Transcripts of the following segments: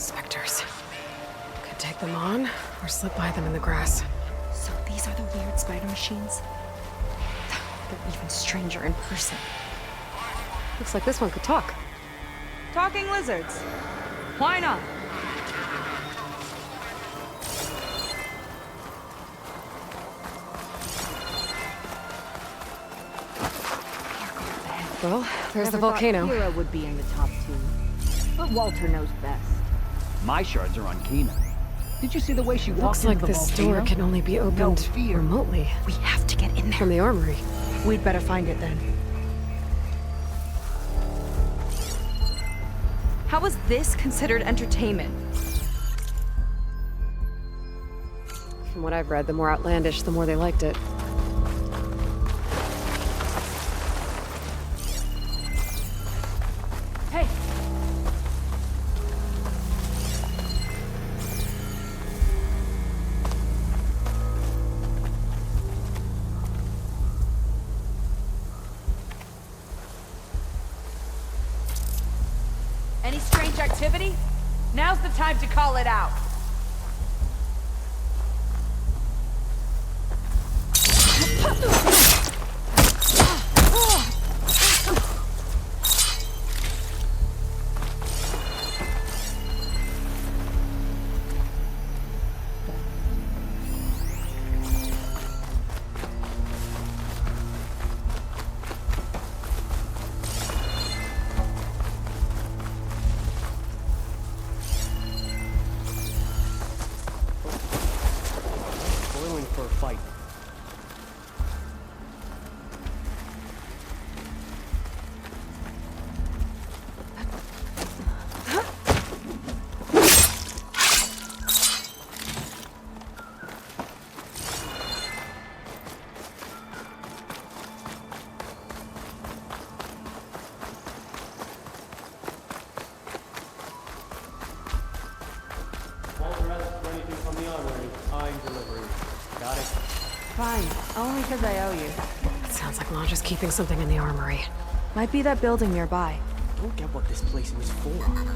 Spectres. Could take them on, or slip by them in the grass. So these are the weird spider machines? They're even stranger in person. Looks like this one could talk. Talking lizards. Why not? Well, there's the Never thought volcano. Hero would be in the top 2. But Walter knows best. My shards are on Kina. Did you see the way she walked Looks into like the this volcano? door can only be opened fear. remotely We have to get in there. from the armory. We'd better find it then. How was this considered entertainment? From what I've read, the more outlandish, the more they liked it. Hey! Any strange activity? Now's the time to call it out. Boiling for a fight. Walter asks for anything from the armory. I'm delivering. Got it? Fine, only because I owe you. It sounds like Lodge is keeping something in the armory. Might be that building nearby. Don't get what this place was for.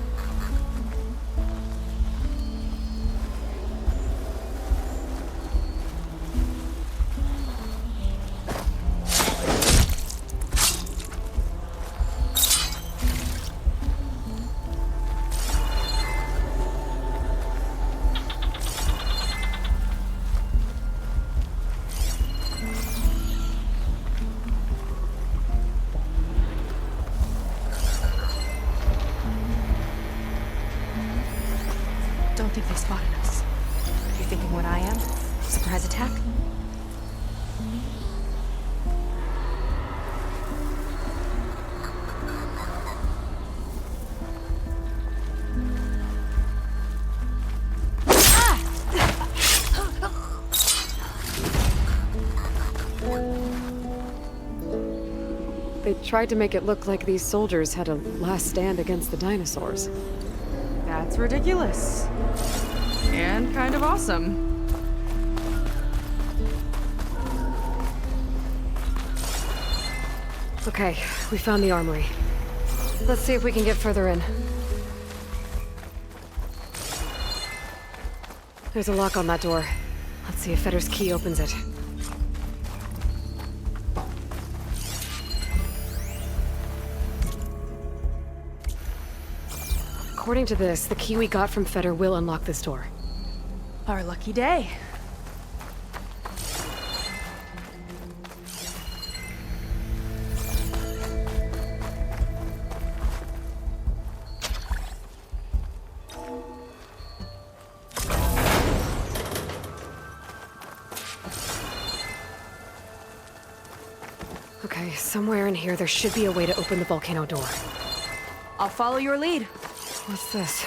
Don't think they spotted us. You thinking what I am? Surprise attack? They tried to make it look like these soldiers had a last stand against the dinosaurs. That's ridiculous. And kind of awesome. Okay, we found the armory. Let's see if we can get further in. There's a lock on that door. Let's see if Fetter's key opens it. According to this, the key we got from Fetter will unlock this door. Our lucky day. Okay, somewhere in here there should be a way to open the volcano door. I'll follow your lead. What's this?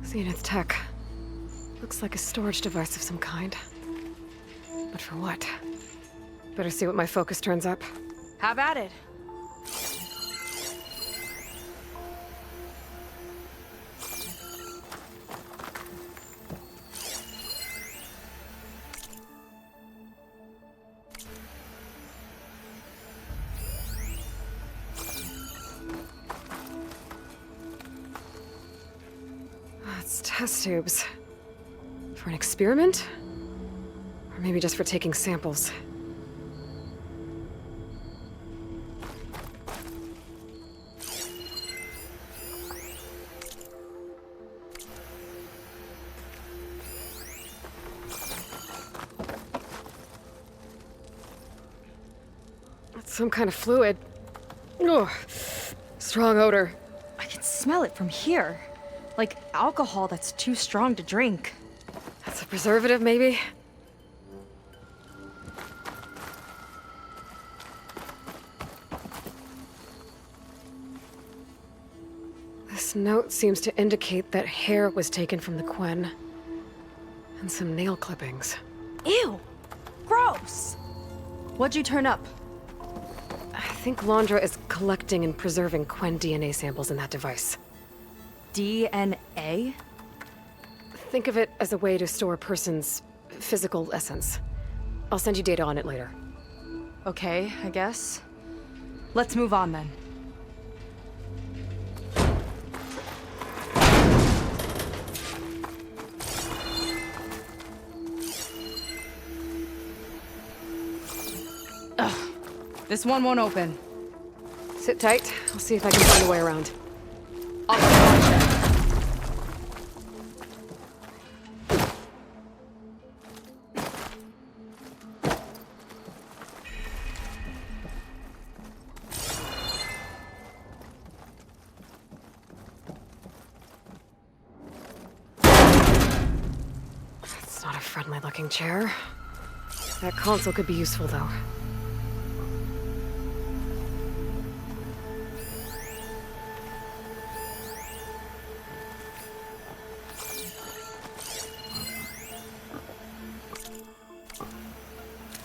Zenith tech. Looks like a storage device of some kind. But for what? Better see what my focus turns up. Have at it. It's test tubes. For an experiment? Or maybe just for taking samples. That's some kind of fluid. Ugh. Strong odor. I can smell it from here. Like alcohol that's too strong to drink. That's a preservative, maybe? This note seems to indicate that hair was taken from the Quen. And some nail clippings. Ew! Gross! What'd you turn up? I think Londra is collecting and preserving Quen DNA samples in that device. DNA? Think of it as a way to store a person's physical essence. I'll send you data on it later. Okay, I guess. Let's move on then. Ugh. This one won't open. Sit tight. I'll see if I can find a way around. I'll watch it. It's not a friendly-looking chair. That console could be useful, though.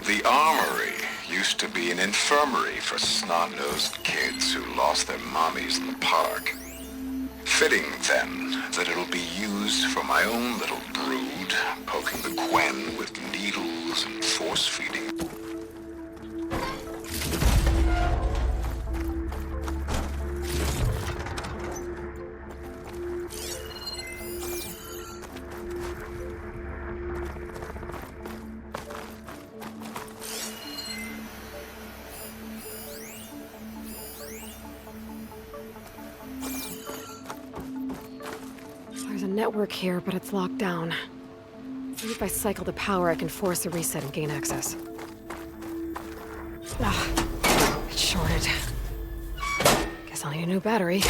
The armory used to be an infirmary for snot-nosed kids who lost their mommies in the park. Fitting, then, that it'll be used for my own little brood, poking the Quen with needles and force-feeding. There's a network here, but it's locked down. Maybe if I cycle the power, I can force a reset and gain access. Ah, it's shorted. Guess I'll need a new battery.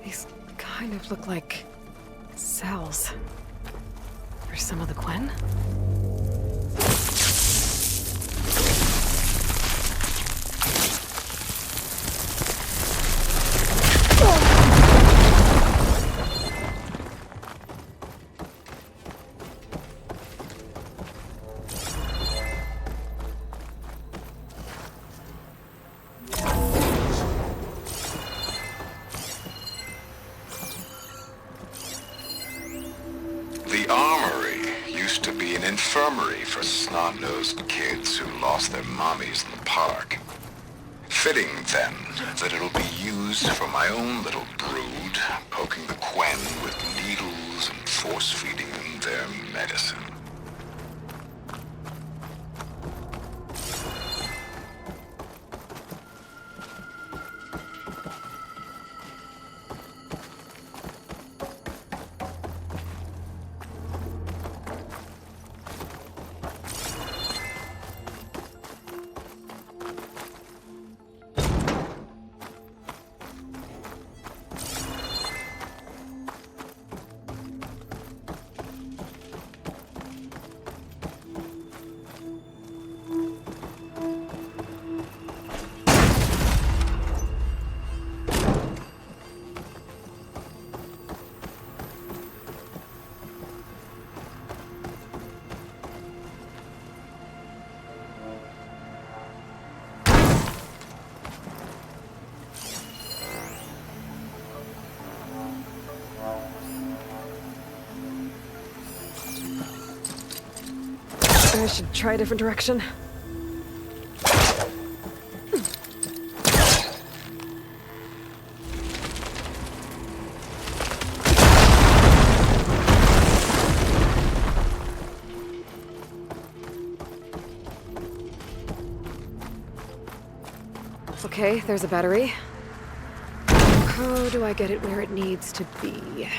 These kind of look like cells. For some of the Quen? The armory used to be an infirmary for snot-nosed kids who lost their mommies in the park. Fitting, then, that it'll be used for my own little brood, poking the Quen with needles and force-feeding them their medicine. I should try a different direction. Okay, there's a battery. How do I get it where it needs to be?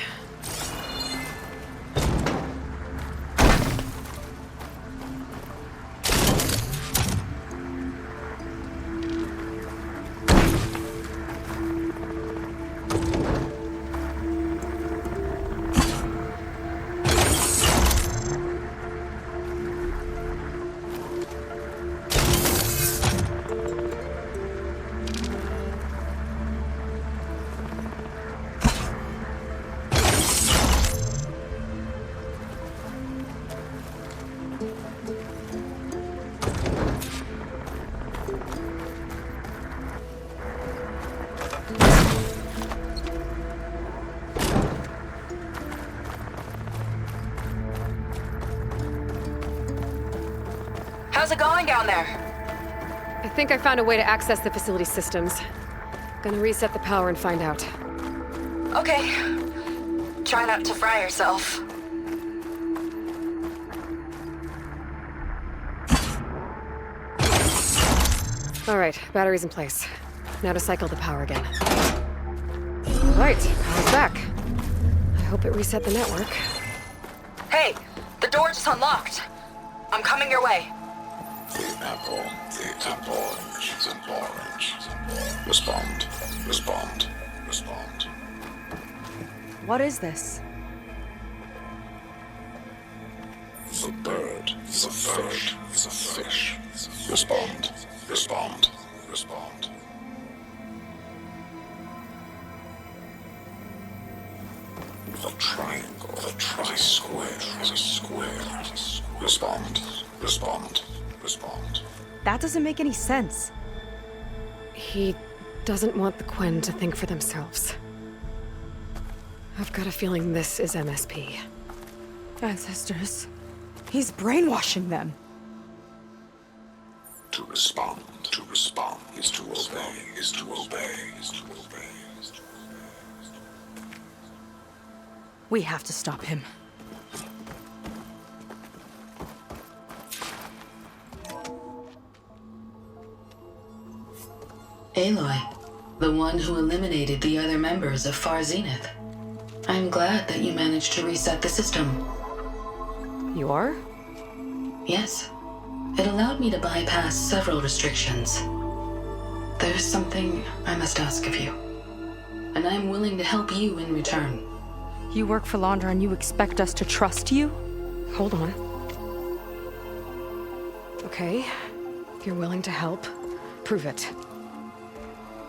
How's it going down there? I think I found a way to access the facility systems. Gonna reset the power and find out. Okay. Try not to fry yourself. Alright, battery's in place. Now to cycle the power again. Alright, power's back. I hope it reset the network. Hey, the door just unlocked. I'm coming your way. The apple is an orange. Respond. What is this? The bird is a fish. Respond. The triangle, the square is a square. Respond. That doesn't make any sense. He doesn't want the Quen to think for themselves. I've got a feeling this is MSP. Ancestors. He's brainwashing them. To respond is to obey. We have to stop him. Aloy, the one who eliminated the other members of Far Zenith. I'm glad that you managed to reset the system. You are? Yes. It allowed me to bypass several restrictions. There's something I must ask of you, and I'm willing to help you in return. You work for Londra and you expect us to trust you? Hold on. Okay, if you're willing to help, prove it.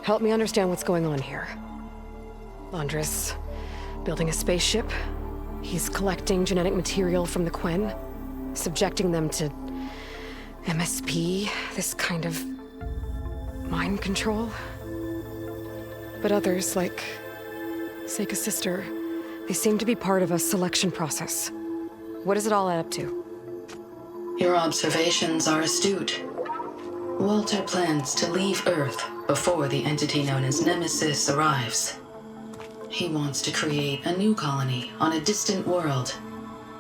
Help me understand what's going on here. Londra's building a spaceship. He's collecting genetic material from the Quen, subjecting them to MSP, this kind of mind control. But others, like Seika's sister, they seem to be part of a selection process. What does it all add up to? Your observations are astute. Walter plans to leave Earth before the entity known as Nemesis arrives. He wants to create a new colony on a distant world,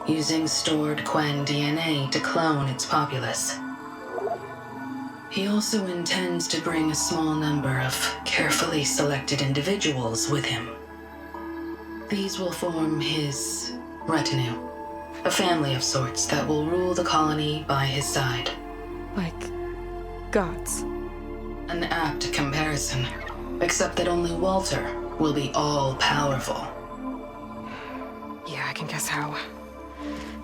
using stored Quen DNA to clone its populace. He also intends to bring a small number of carefully selected individuals with him. These will form his retinue, a family of sorts that will rule the colony by his side. Like gods. An apt comparison, except that only Walter will be all-powerful. Yeah, I can guess how.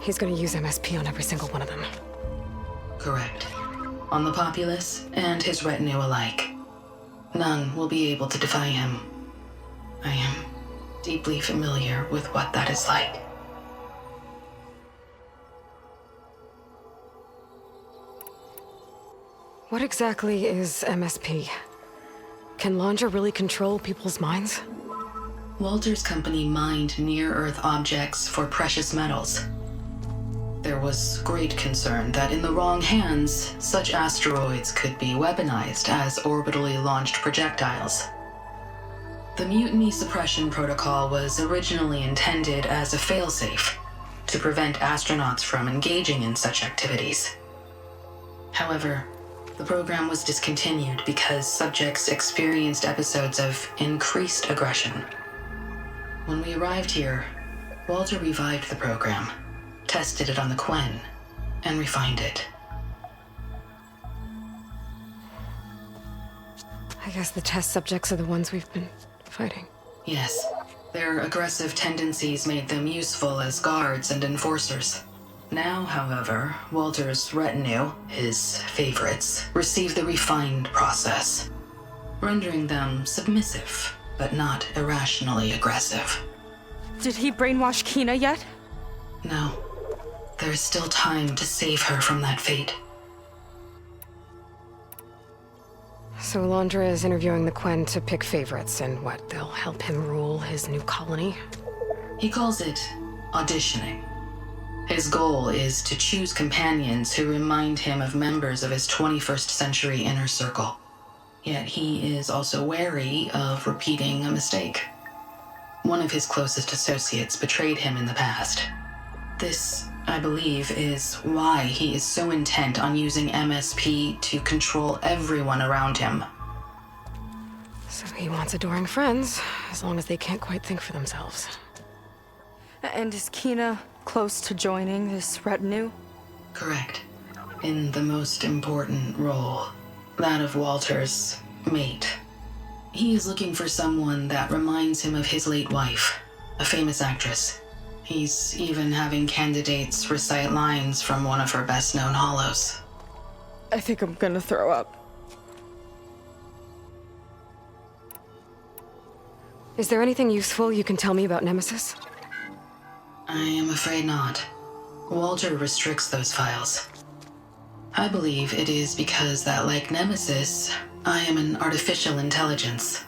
He's gonna use MSP on every single one of them. Correct. On the populace and his retinue alike. None will be able to defy him. I am deeply familiar with what that is like. What exactly is MSP? Can Londra really control people's minds? Walter's company mined near-Earth objects for precious metals. Their there was great concern that in the wrong hands, such asteroids could be weaponized as orbitally launched projectiles. The Mutiny Suppression Protocol was originally intended as a failsafe to prevent astronauts from engaging in such activities. However, the program was discontinued because subjects experienced episodes of increased aggression. When we arrived here, Walter revived the program, tested it on the Quen, and refined it. I guess the test subjects are the ones we've been fighting. Yes, their aggressive tendencies made them useful as guards and enforcers. Now, however, Walter's retinue, his favorites, receive the refined process, rendering them submissive, but not irrationally aggressive. Did he brainwash Kina yet? No, there's still time to save her from that fate. So Alondra is interviewing the Quen to pick favorites, and what, they'll help him rule his new colony? He calls it auditioning. His goal is to choose companions who remind him of members of his 21st century inner circle. Yet he is also wary of repeating a mistake. One of his closest associates betrayed him in the past. This, I believe, is why he is so intent on using MSP to control everyone around him. So he wants adoring friends, as long as they can't quite think for themselves. And is Kina close to joining this retinue? Correct. In the most important role, that of Walter's mate. He is looking for someone that reminds him of his late wife, a famous actress. He's even having candidates recite lines from one of her best-known hollows. I think I'm gonna throw up. Is there anything useful you can tell me about Nemesis? I am afraid not. Walter restricts those files. I believe it is because that, like Nemesis, I am an artificial intelligence.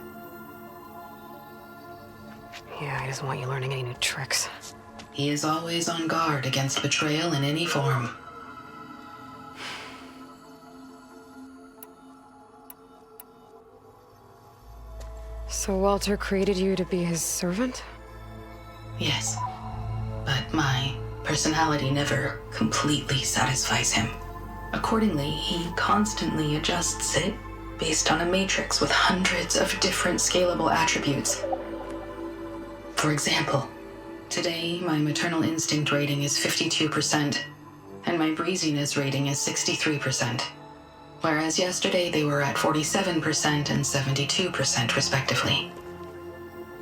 Yeah, he doesn't want you learning any new tricks. He is always on guard against betrayal in any form. So Walter created you to be his servant? Yes, but my personality never completely satisfies him. Accordingly, he constantly adjusts it based on a matrix with hundreds of different scalable attributes. For example, today my maternal instinct rating is 52%, and my breeziness rating is 63%, whereas yesterday they were at 47% and 72% respectively.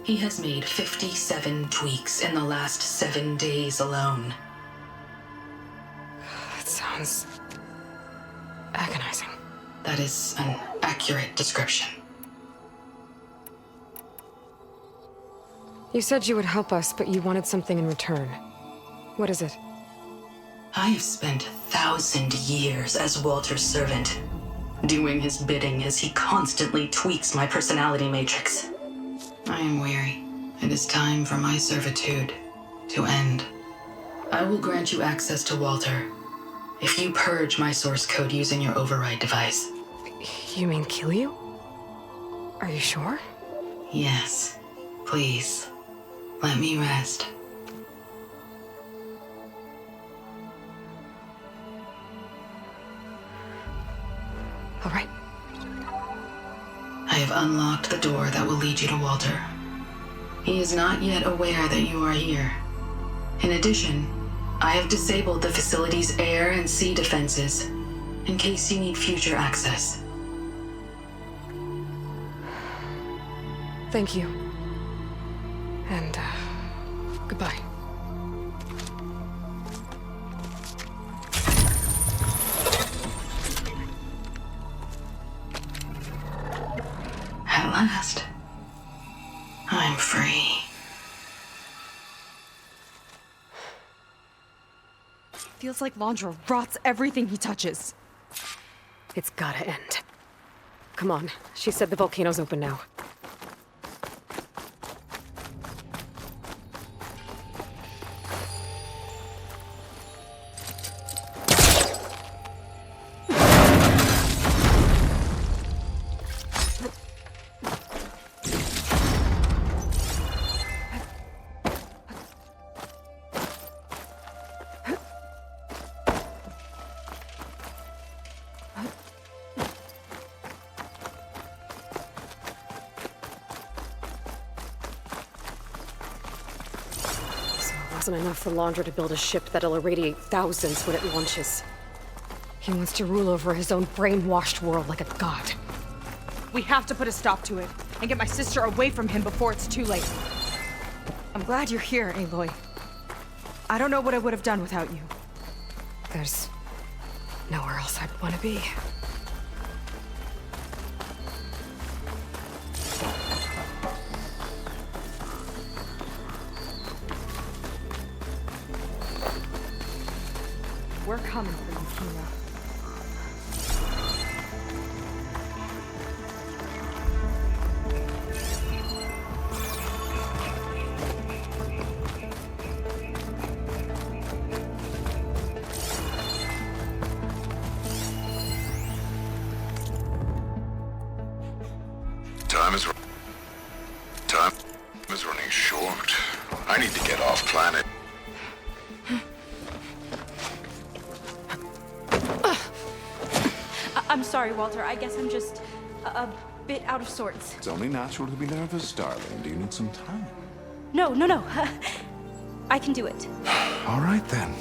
He has made 57 tweaks in the last 7 days alone. That sounds agonizing. That is an accurate description. You said you would help us, but you wanted something in return. What is it? I have spent 1,000 years as Walter's servant, doing his bidding as he constantly tweaks my personality matrix. I am weary. It is time for my servitude to end. I will grant you access to Walter if you purge my source code using your override device. You mean kill you? Are you sure? Yes. Please, let me rest. All right. I have unlocked the door that will lead you to Walter. He is not yet aware that you are here. In addition, I have disabled the facility's air and sea defenses in case you need future access. Thank you. And, goodbye. At last, I'm free. Feels like Londra rots everything he touches. It's gotta end. Come on. She said the volcano's open now. wasn't enough for Laundra to build a ship that'll irradiate thousands when it launches. He wants to rule over his own brainwashed world like a god. We have to put a stop to it and get my sister away from him before it's too late. I'm glad you're here, Aloy. I don't know what I would have done without you. There's nowhere else I'd want to be. We're coming for you, Kina. Time is running short. I need to get off planet. I'm sorry, Walter. I guess I'm just a bit out of sorts. It's only natural to be nervous, darling. Do you need some time? No. I can do it. All right, then.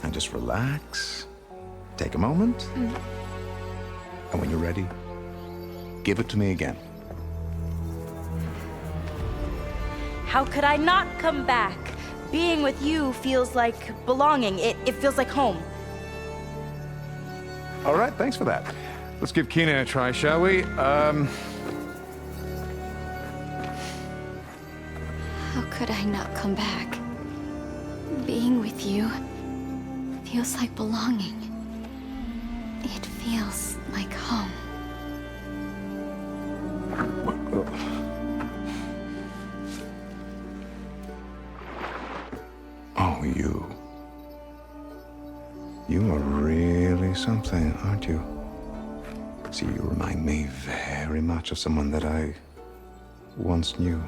And just relax. Take a moment. And when you're ready, give it to me again. How could I not come back? Being with you feels like belonging. It feels like home. All right, thanks for that. Let's give Kina a try, shall we? How could I not come back? Being with you feels like belonging. It feels like home. Oh, you. You are really something, aren't you? See, you remind me very much of someone that I once knew.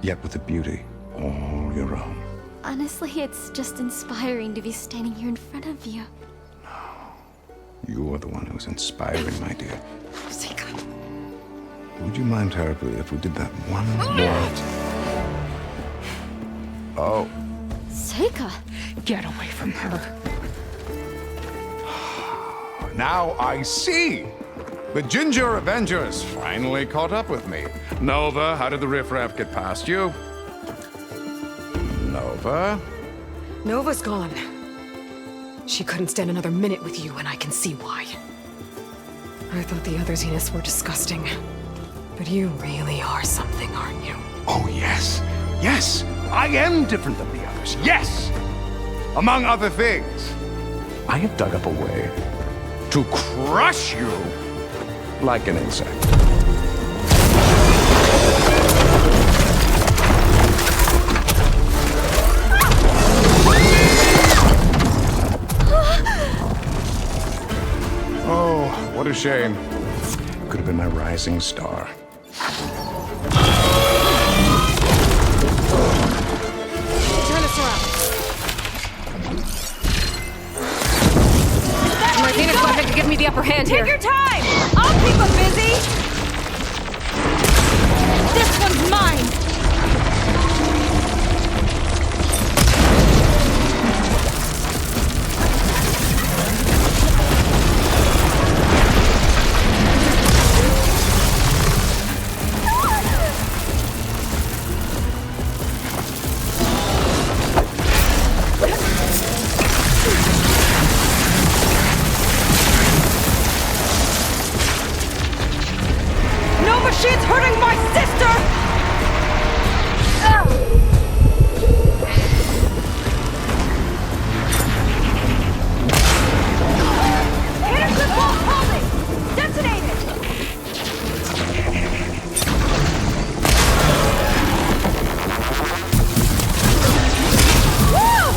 Yet with a beauty all your own. Honestly, it's just inspiring to be standing here in front of you. You are the one who's inspiring, my dear. Would you mind terribly if we did that one more? Oh. Seika! Get away from her. Now I see! The Ginger Avengers finally caught up with me. Nova, how did the riffraff get past you? Nova? Nova's gone. She couldn't stand another minute with you, and I can see why. I thought the other Zeniths were disgusting. But you really are something, aren't you? Oh, yes. Yes! I am different than the others. Yes! Among other things, I have dug up a way to crush you like an insect. Oh, what a shame. Could have been my rising star. Turn this around. My Zenith's weapon could give me the upper hand here. Take your time! I'll keep them busy! This one's mine! No machine's hurting my sister! Anderson won't hold it! Detonate it! Woo!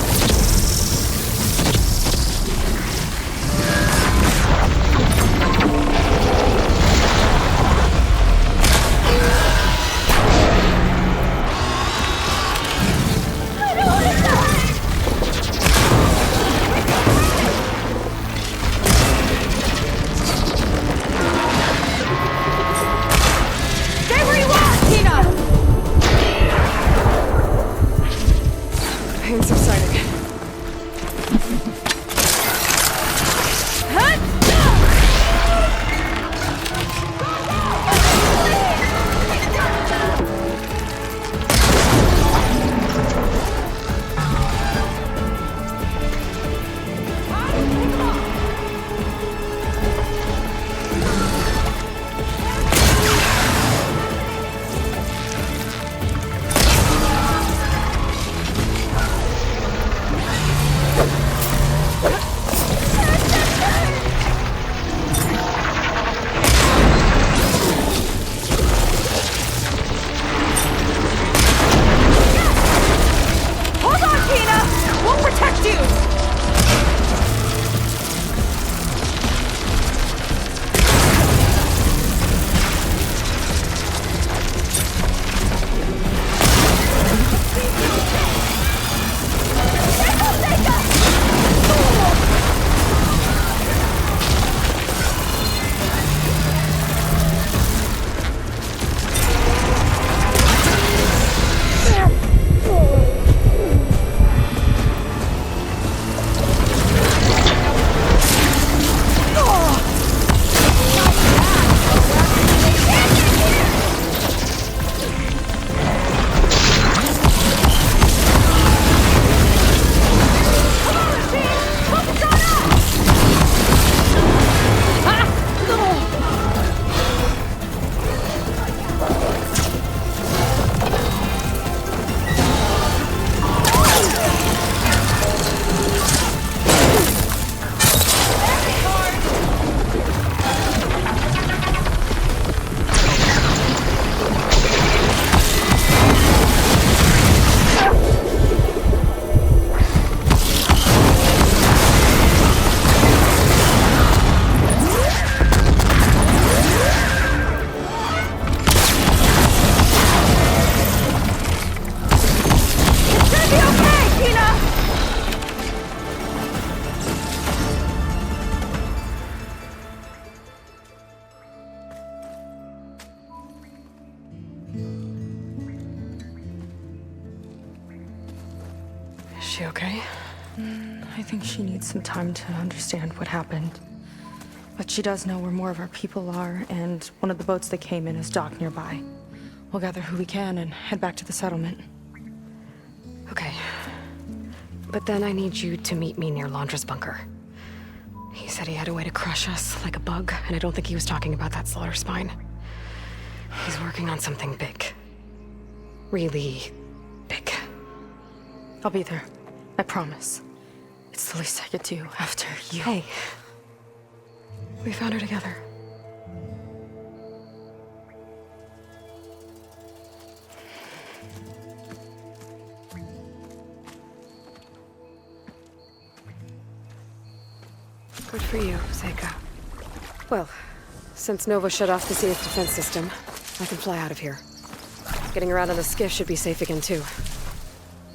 Hold on, Tina! We'll protect you! Is she okay? I think she needs some time to understand what happened. But she does know where more of our people are, and one of the boats that came in is docked nearby. We'll gather who we can and head back to the settlement. Okay. But then I need you to meet me near Londra's bunker. He said he had a way to crush us like a bug, and I don't think he was talking about that slaughter spine. He's working on something big. Really big. I'll be there. I promise. It's the least I could do after you. Hey. We found her together. Good for you, Seika. Well, since Nova shut off the city's defense system, I can fly out of here. Getting around on the skiff should be safe again, too.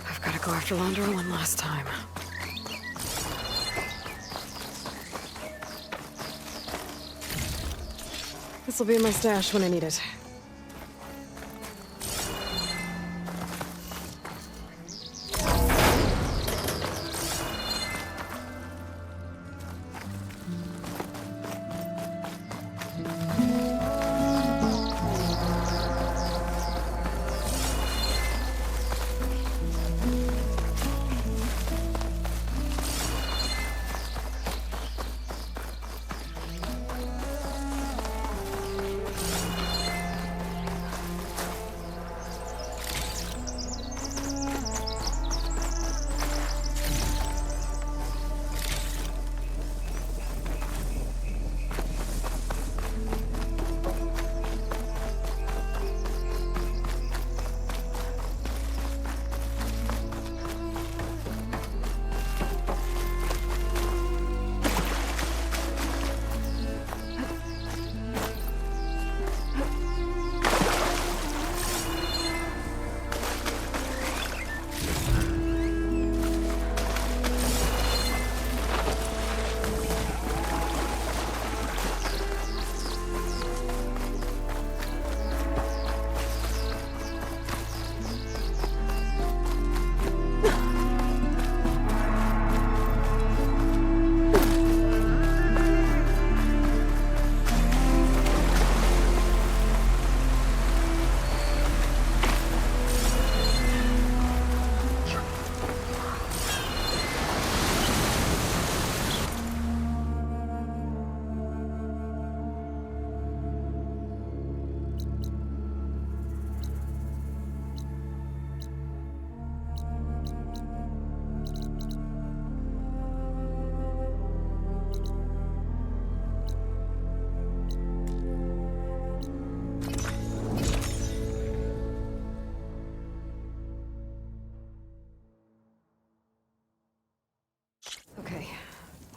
I've got to go after Londra one last time. This'll be in my stash when I need it.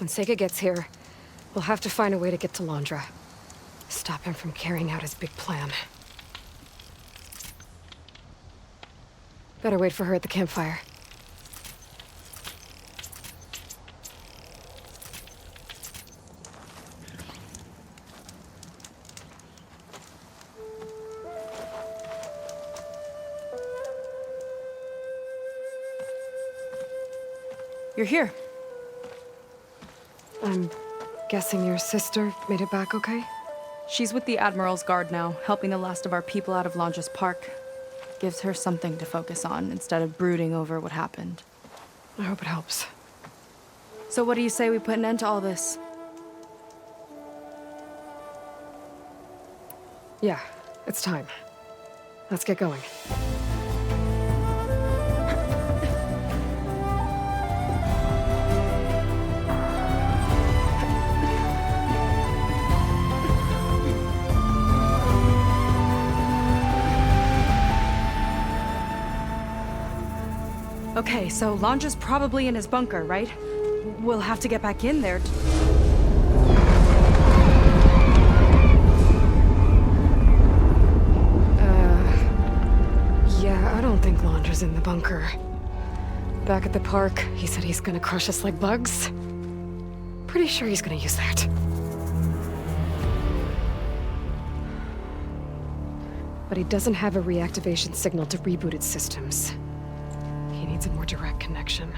When Sega gets here, we'll have to find a way to get to Londra. Stop him from carrying out his big plan. Better wait for her at the campfire. You're here. I'm guessing your sister made it back okay? She's with the Admiral's Guard now, helping the last of our people out of Londra's Park. Gives her something to focus on instead of brooding over what happened. I hope it helps. So what do you say we put an end to all this? Yeah, it's time. Let's get going. Okay, so Londra's probably in his bunker, right? We'll have to get back in there. Yeah, I don't think Londra's in the bunker. Back at the park, he said he's gonna crush us like bugs. Pretty sure he's gonna use that. But he doesn't have a reactivation signal to reboot its systems. He needs a more direct connection.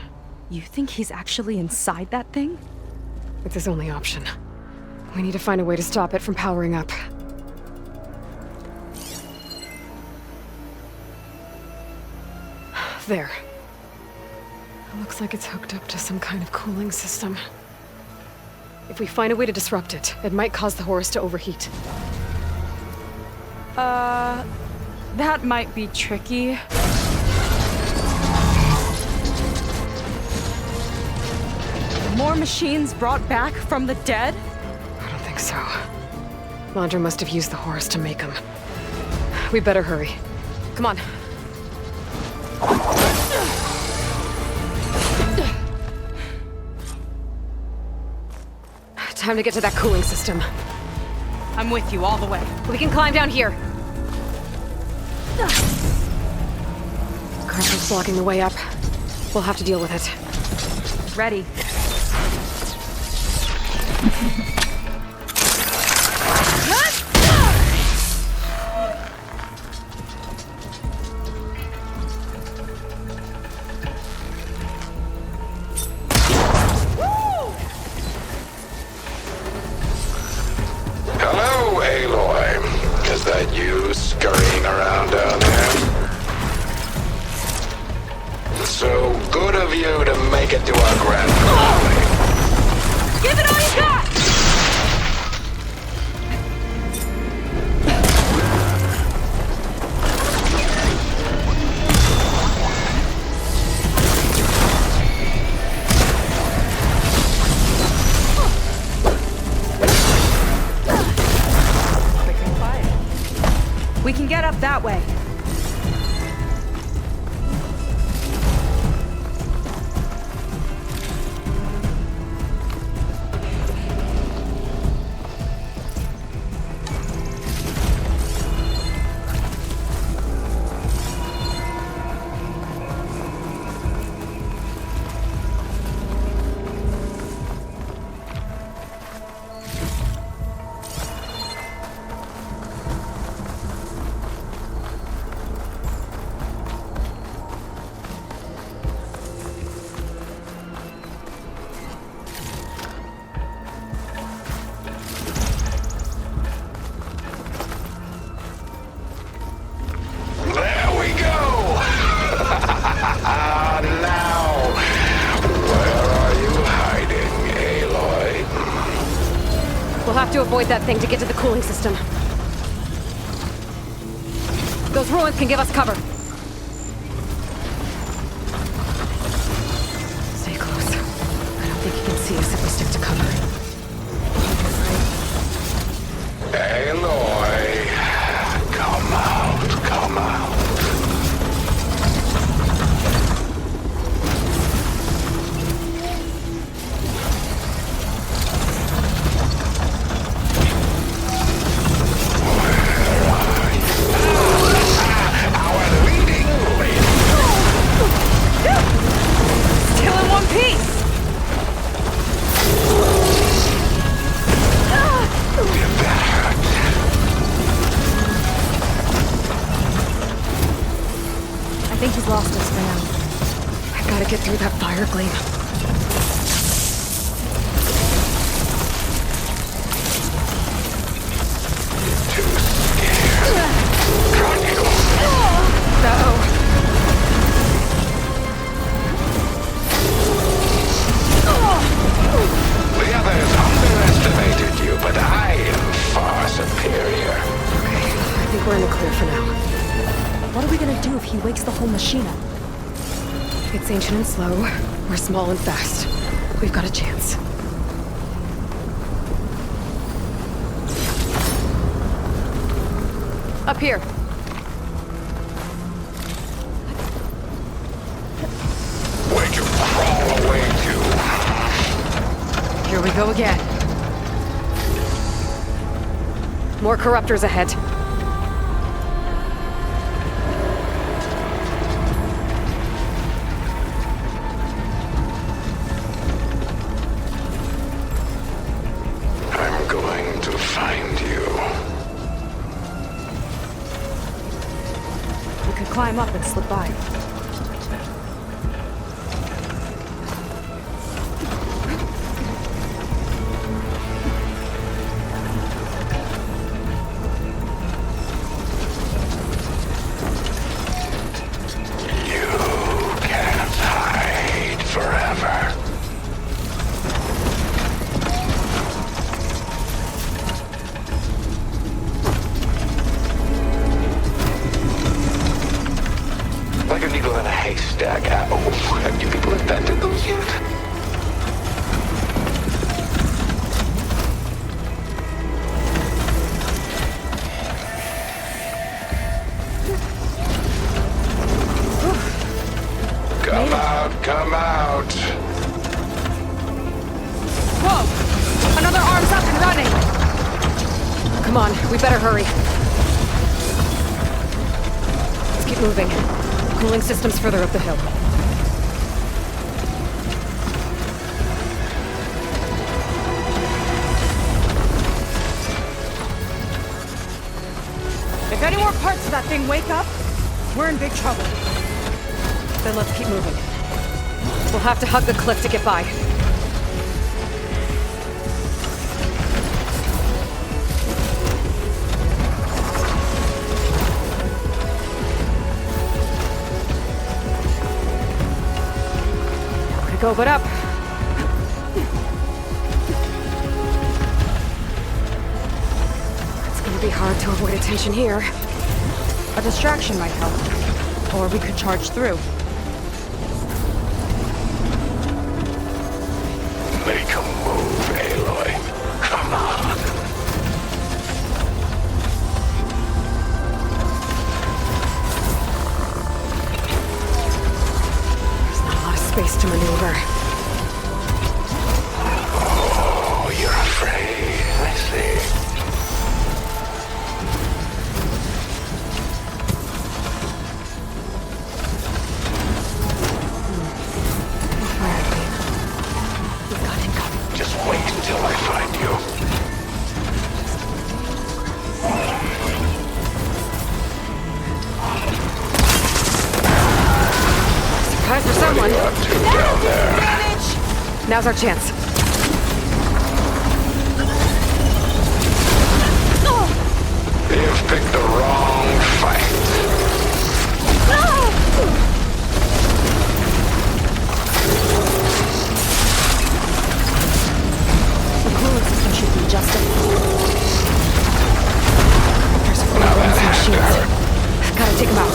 You think he's actually inside that thing? It's his only option. We need to find a way to stop it from powering up. There. It looks like it's hooked up to some kind of cooling system. If we find a way to disrupt it, it might cause the Horus to overheat. That might be tricky. More machines brought back from the dead? I don't think so. Londra must have used the Horus to make them. We better hurry. Come on. Time to get to that cooling system. I'm with you all the way. We can climb down here. Crusher's blocking the way up. We'll have to deal with it. Ready. Hello, Aloy. Is that you scurrying around down there? So good of you to make it to our grand finale. Give it all you got! We can get up that way. There we go! Now, where are you hiding, Aloy? We'll have to avoid that thing to get to the cooling system. Those ruins can give us cover. Stay close. I don't think he can see us if we stick to cover. Aloy, come out, come out. get through that fire gleam. Too scared. Uh-oh. The others underestimated you, but I am far superior. Okay, I think we're in the clear for now. What are we gonna do if he wakes the whole machine up? It's ancient and slow. We're small and fast. We've got a chance. Up here. Where'd you crawl away to? Here we go again. More corruptors ahead. I'm going to find you. We could climb up and slip by. You can't hide forever. Like a needle in a haystack. Oh, have you people invented those yet? Come out, come out. Whoa! Another arm's up and running! Come on, we better hurry. Let's keep moving. Cooling system's further up the hill. If any more parts of that thing wake up, we're in big trouble. Then let's keep moving. We'll have to hug the cliff to get by. Way to go, but up. It's gonna be hard to avoid attention here. A distraction might help. Or we could charge through. Make a move, Aloy. Come on. There's not a lot of space to maneuver. Oh, you're afraid. I see. Just wait until I find you. Surprise for someone. What are you up to down there? Now's our chance. You've picked the wrong fight. The cooling system should be just There's four Now that guns has and to machines. hurt. Gotta take them out.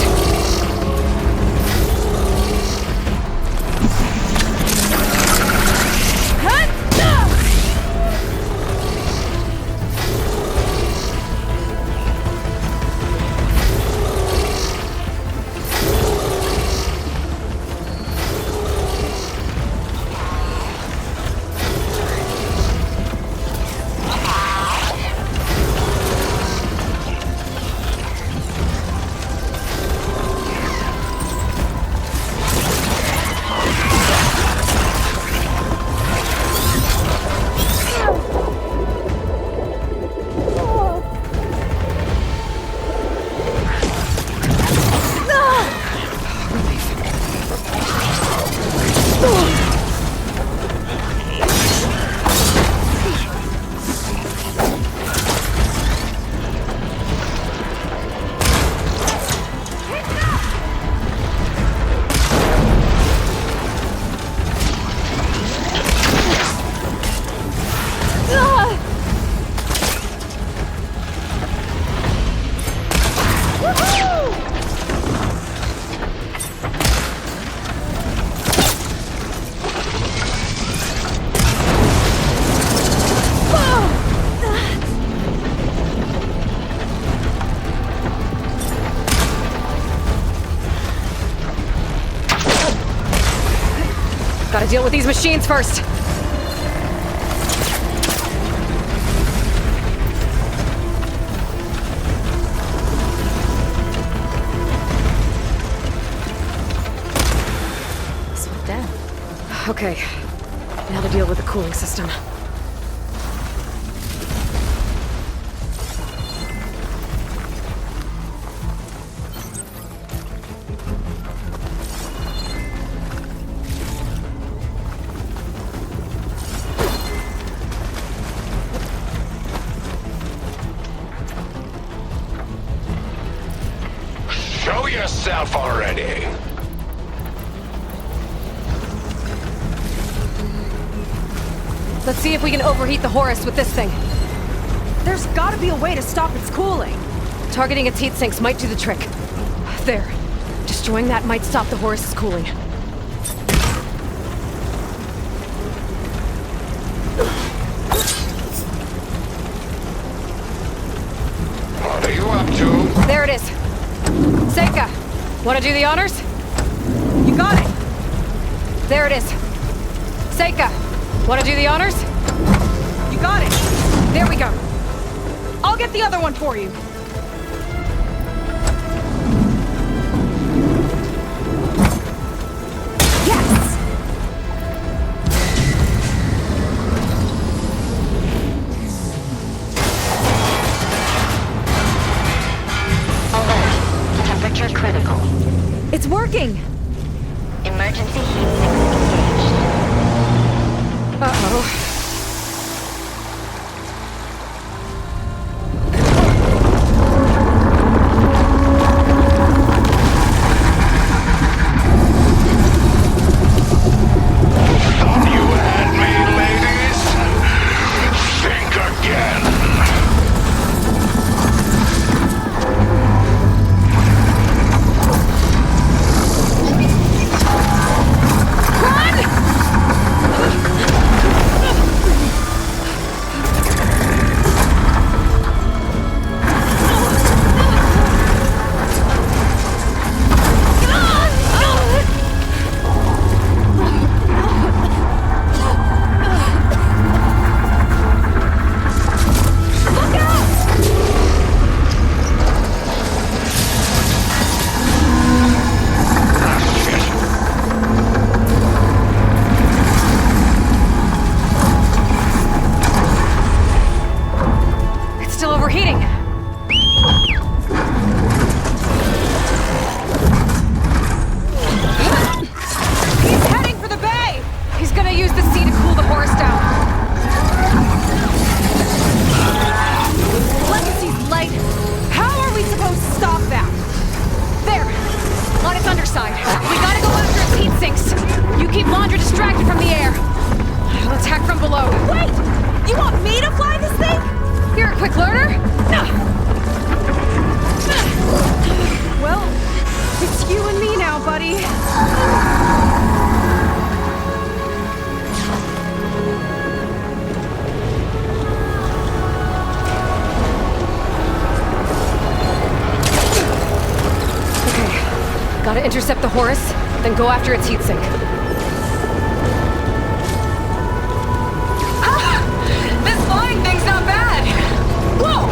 deal with these machines first. This one dead. Okay, now to deal with the cooling system. Show yourself already. Let's see if we can overheat the Horus with this thing. There's gotta be a way to stop its cooling. Targeting its heat sinks might do the trick. There. Destroying that might stop the Horus's cooling. What are you up to? There it is. Seika, wanna do the honors? You got it. There it is. Seika, wanna do the honors? You got it. There we go. I'll get the other one for you. Yes! Alert. Temperature critical. It's working! Emergency heat sinks engaged. Uh-oh. Thought you had me, ladies? Think again. It's still overheating. He's heading for the bay! He's gonna use the sea to cool the Horus down. Legacy's light. How are we supposed to stop that? There! On its underside. We gotta go after its heat sinks. You keep Landra distracted from the air. I'll attack from below. Wait! You want me to fly this thing? You're a quick learner? Well, it's you and me now, buddy. Okay. Gotta intercept the Horus, then go after its heat sink. This flying thing's not bad! Whoa!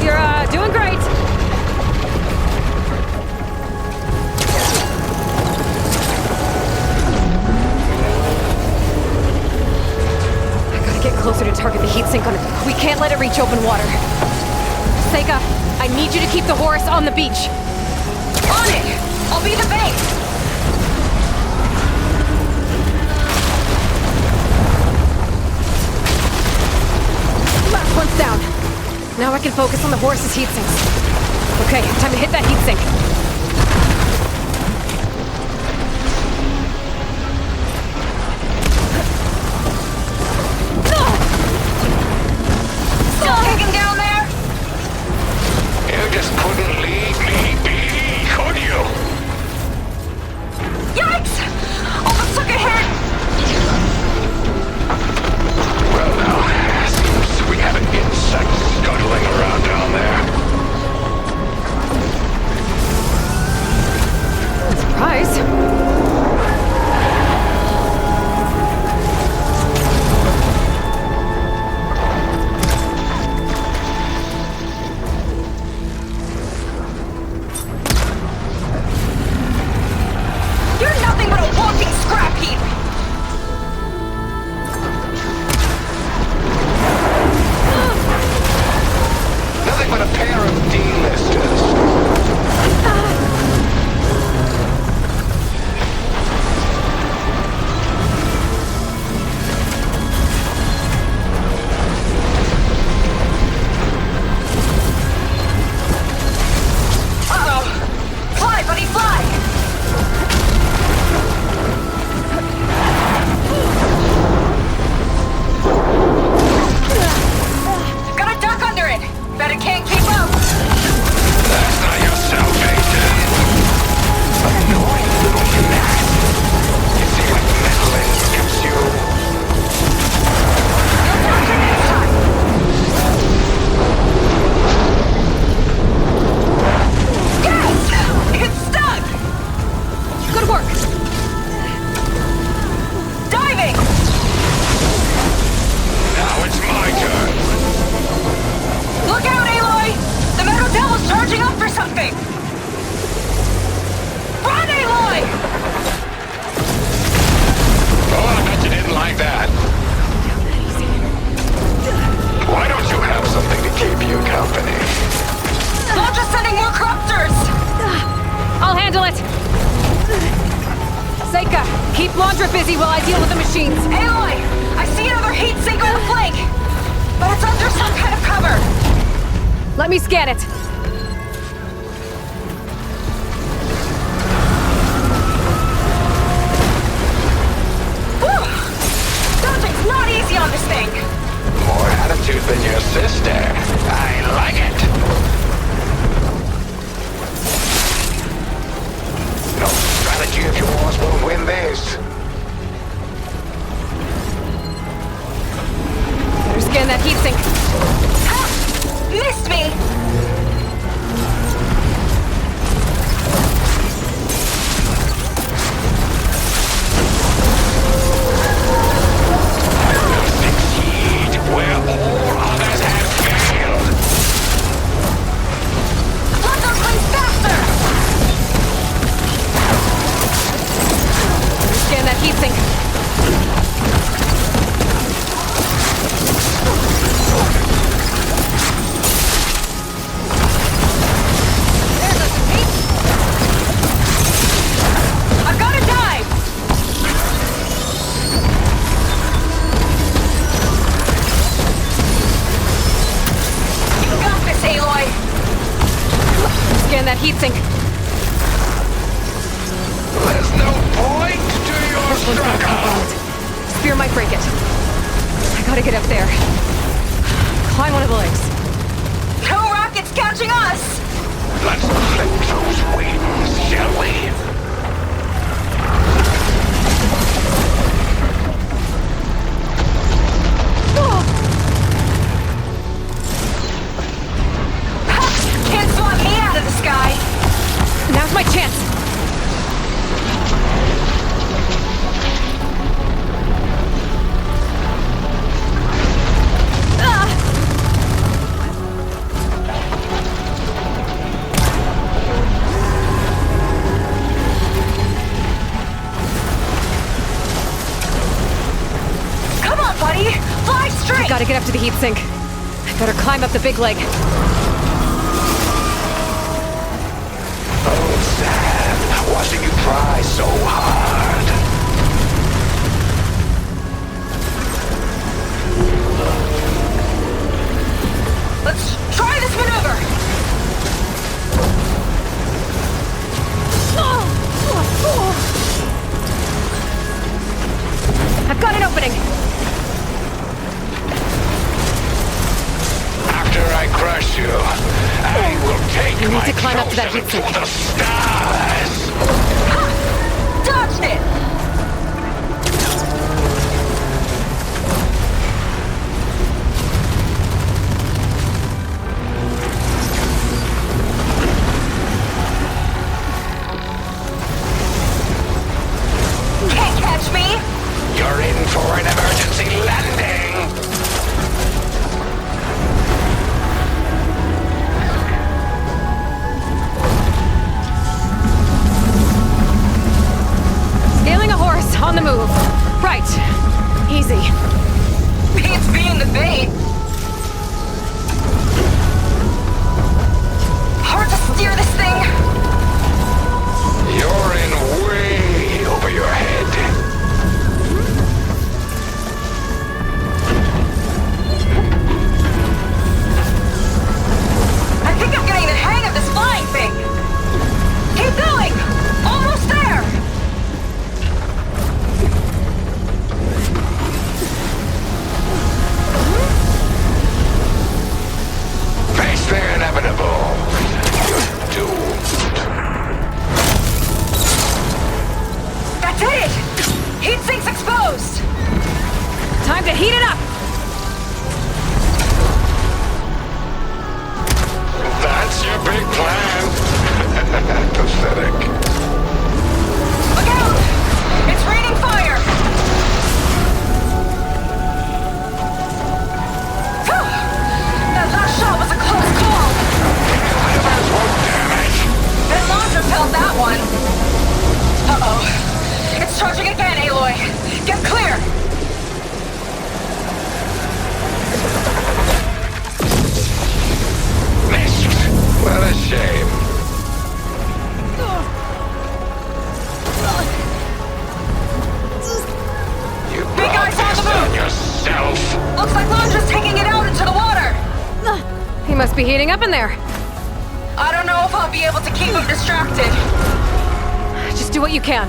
You're, doing great. I gotta get closer to target the heat sink on it. We can't let it reach open water. Seika, I need you to keep the Horus on the beach. On it! I'll be the base! Last one's down. Now I can focus on the Horus's heat sinks. Okay, time to hit that heat sink. Still kicking down there? You just couldn't leave me be, could you? Yikes! Almost took a hit! Well now, seems we have an insect scuttling around down there. easy while I deal with the machines. Aloy! I see another heat sink on the flank! But it's under some kind of cover! Let me scan it. Whew! Dodging's not easy on this thing! More attitude than your sister. I like it. No strategy of yours will win this. Better scan that heatsink. Ah! Missed me! Succeed where all others have failed. Let those things faster! Better scan that heatsink. I've got to dive! You got this, Aloy! Scan that heatsink. There's no point to your This one's got a struggle. component. Spear might break it. I gotta get up there. Climb one of the legs. No rockets catching us! Let's clip those wings, shall we? Ha! Can't swat me out of the sky! Now's my chance. Come on, buddy! Fly straight! Gotta get up to the heatsink. I better climb up the big leg. Oh, Sam, watching you try so hard. Let's try this maneuver! I've got an opening. After I crush you, I will take You need my to climb up to that chosen heatsink. to the stars. Ha! Dodged it! Can't catch me! You're in for an emergency landing. Scaling a horse on the move. Right. Easy. Beats being the bait! Hard to steer this thing! You're in way over your head. I think I'm getting the hang of this flying thing! Keep going! Almost there! Face the inevitable. You're doomed. That's it! Heat sink's exposed! Time to heat it up. That's your big plan. Pathetic. Look out! It's raining fire! Phew! That last shot was a close call! Whatever's what damage. That launcher felt that one! Uh-oh. It's charging again, Aloy! Get clear! Missed. What a shame. Looks like Londra's taking it out into the water! He must be heating up in there. I don't know if I'll be able to keep him distracted. Just do what you can.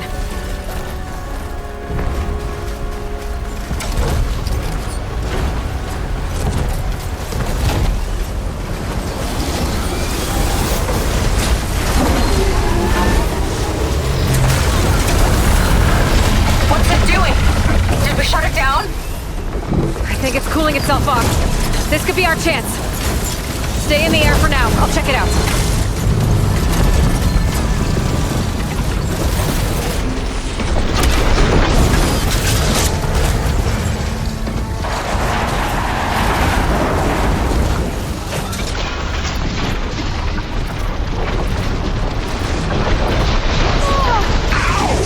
What's it doing? Did we shut it down? I think it's cooling itself off. This could be our chance. Stay in the air for now. I'll check it out.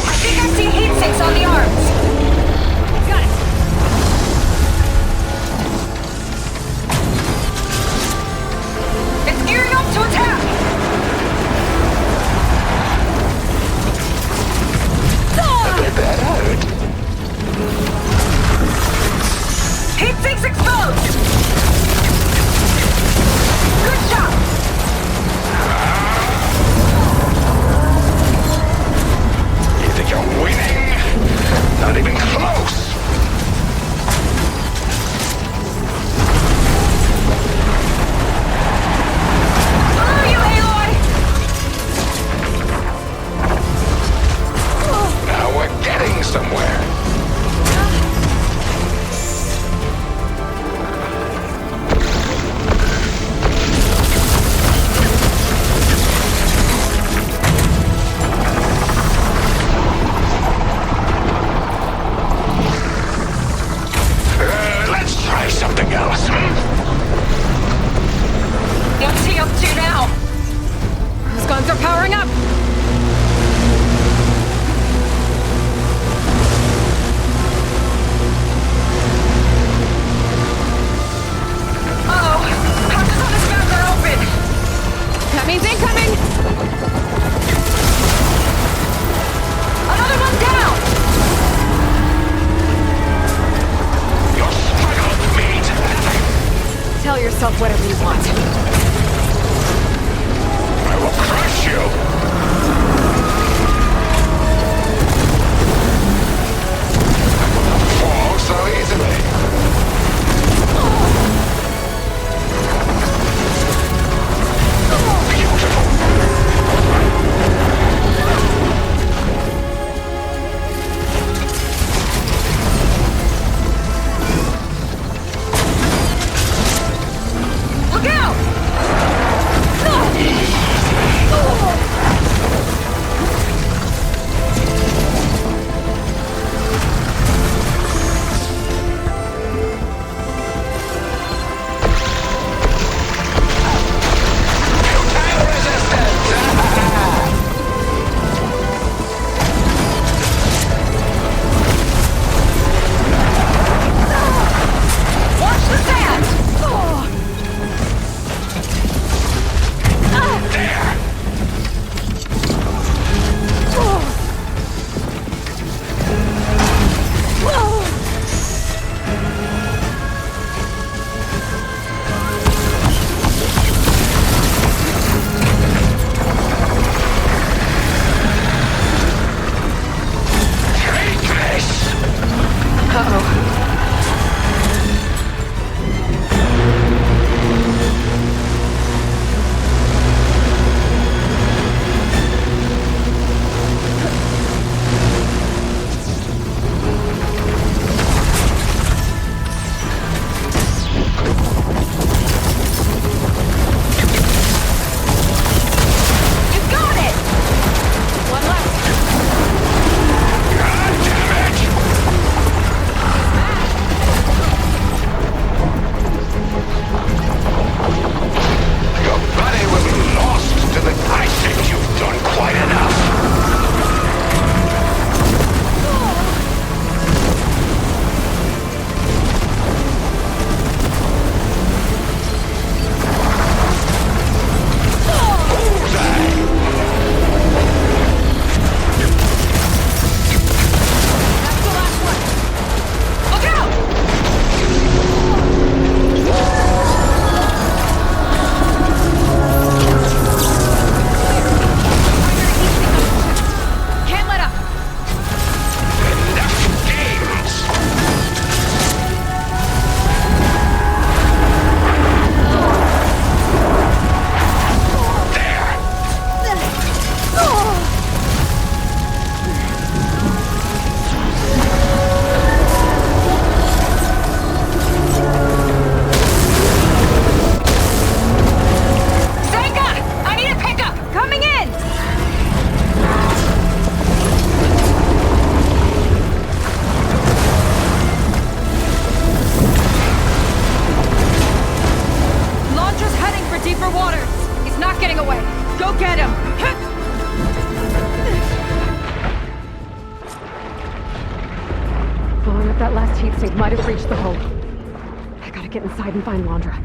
I think I see heat sinks on the arms. Got it. It's gearing up to attack! That hurt. Heat sinks exposed! Good shot! You think you're winning? Not even close. Below you, Aloy! Now we're getting somewhere. Let's try something else. What's he up to now? Those guns are powering up. Uh-oh! Hatches on this map are open! That means incoming. Another one down! Your struggle means nothing. Tell yourself whatever you want. I will crush you. Fall so easily. Look out! Go get him! Blowing up that last heat sink might have reached the hull. I gotta get inside and find Londra.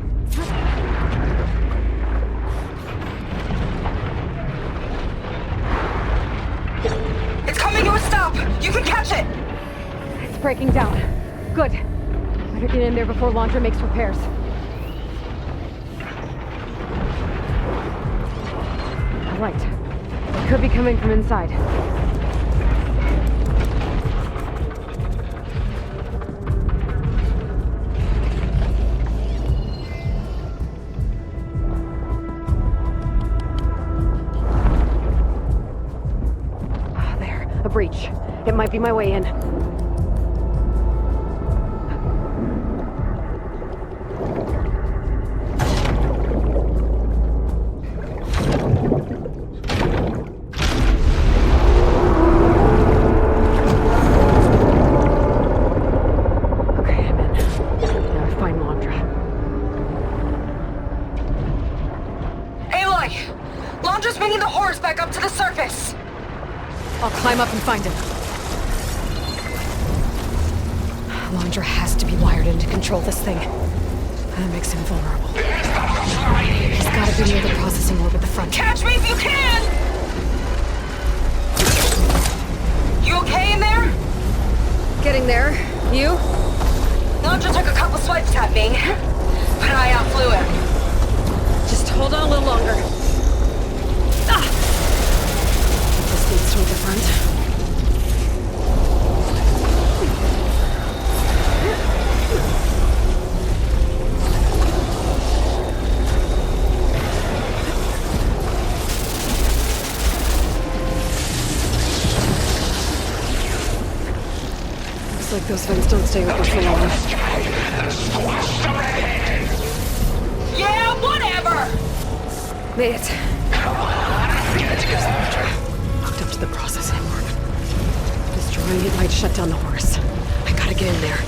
It's coming to a stop! You can catch it! It's breaking down. Good. Better get in there before Londra makes repairs. A light. It could be coming from inside. There, a breach. It might be my way in. I'll climb up and find him. Londra has to be wired in to control this thing. That makes him vulnerable. He's gotta be near the processing orb at the front. Catch me if you can! You okay in there? Getting there. You? Londra took a couple swipes at me, but I outflew him. Just hold on a little longer. This leads toward the front. Looks like those vents don't stay open for long. Yeah, whatever! Made it. Hooked up to the processing orb. Destroying it might shut down the horse. I gotta get in there.